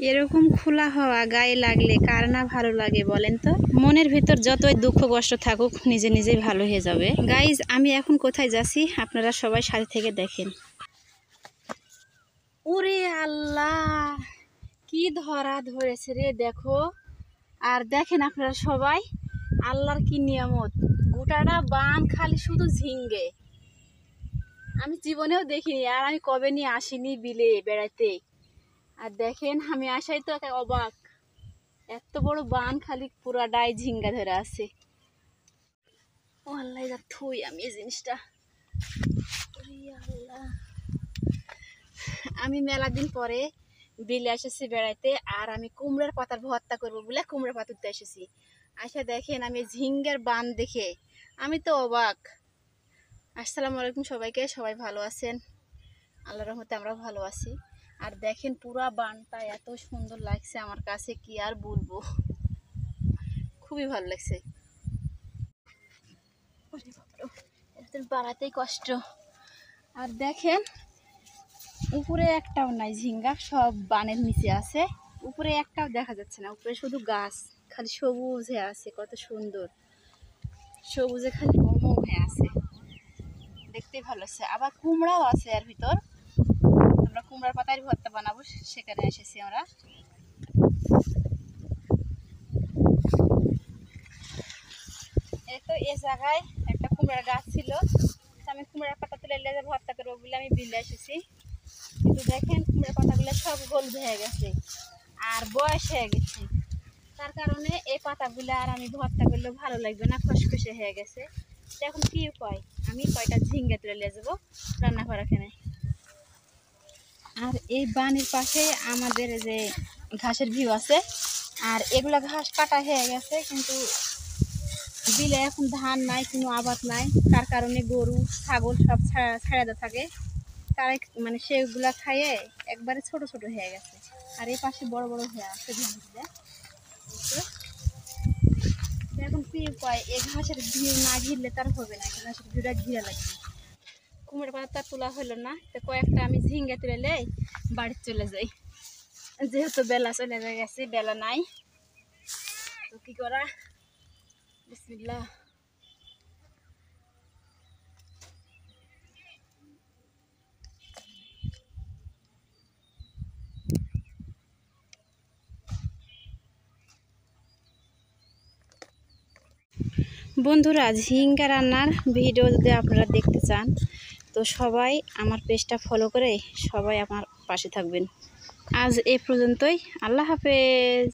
এরকম খোলা হাওয়া গায়ে লাগলে কার না ভালো লাগে বলেন তো। মনের ভিতর যতই দুঃখ কষ্ট থাকুক নিজে নিজেই ভালো হয়ে যাবে। গাইজ, আমি এখন কোথায় যাচ্ছি আপনারা সবাই সাথে থেকে দেখেন। ওরে আল্লাহ, কি ধরা ধরেছে রে, দেখো। আর দেখেন আপনারা সবাই, আল্লাহর কি নিয়ামত, গোটাটা বান খালি শুধু ঝিঙ্গে। আমি জীবনেও দেখিনি, আর আমি কবে নিয়ে আসিনি বিলে বেড়াতে। আর দেখেন আমি আসাই তো অবাক, এত বড় বান খালি পুরাটাই ঝিঙ্গা ধরে আছে। ও আল্লাহ, যা থুই আমি এই জিনিসটা। আমি মেলা দিন পরে বিলে এসেছি বেড়াইতে, আর আমি কুমড়ার পাতার ভর্তা করবো বলে কুমড়ার পাতা তুলতে এসেছি। আচ্ছা দেখেন, আমি ঝিঙ্গার বান দেখে আমি তো অবাক। আসসালামু আলাইকুম সবাইকে, সবাই ভালো আছেন? আল্লাহর রহমতে আমরা ভালো আছি। আর দেখেন পুরা বানটা এত সুন্দর লাগছে আমার কাছে, কি আর বলবো, খুবই ভালো লাগছে। বাড়াতেই কষ্ট। আর দেখেন উপরে একটাও নাই ঝিঙ্গা, সব বানের নিচে আছে। উপরে একটাও দেখা যাচ্ছে না, উপরে শুধু গাছ, খালি সবুজ হয়ে আছে, কত সুন্দর সবুজে খালি মোমো হয়ে আছে, দেখতেই ভালো লাগছে। আবার কুমড়াও আছে এর ভিতর, আমরা কুমড়ার পাতায় ভর্তা বানাবো, সেখানে এসেছি আমরা। এই তো এই জায়গায় একটা কুমড়ার গাছ ছিল, আমি কুমড়ার পাতা তুলে ভর্তা করবো বলে আমি বিলে এসেছি। কিন্তু দেখেন কুমড়ার পাতাগুলো সব হলুদ হয়ে গেছে আর বয়স হয়ে গেছে, তার কারণে এই পাতাগুলো আর আমি ভর্তা করলে ভালো লাগবে না, খসখসে হয়ে গেছে। এখন কি উপায়, আমি কয়টা ঝিঙ্গা তুলে নিয়ে যাবো রান্না করার এখানে। আর এই বানের পাশে আমাদের যে ঘাসের ভিউ আছে, আর এগুলা ঘাস কাটা হয়ে গেছে, কিন্তু বিলে এখন ধান নাই, কোনো আবাদ নাই, তার কারণে গরু ছাগল সব ছাড়া থাকে, তারাই মানে সেগুলা খাইয়ে একবারে ছোট ছোট হয়ে গেছে। আর এই পাশে বড় বড় হয়ে আছে ধানগুলা। এখন কি উপায়, এই ঘাসের ভিউ না ঘিরলে তার হবে না, ঘাসের ভিউটা ঘিরে লাগবে। কুমড়োর পাতা তোলা হলো না, তো কয়েকটা আমি ঝিঙ্গা তুলে বাড়ি চলে যাই, যেহেতু বেলা চলে গেছে, বেলা নাই তো কি করা। বিসমিল্লাহ। বন্ধুরা, ঝিঙ্গা রান্নার ভিডিও যদি আপনারা দেখতে চান তো সবাই আমার পেজটা ফলো করে সবাই আমার পাশে থাকবেন। আজ এ পর্যন্তই, আল্লাহ হাফেজ।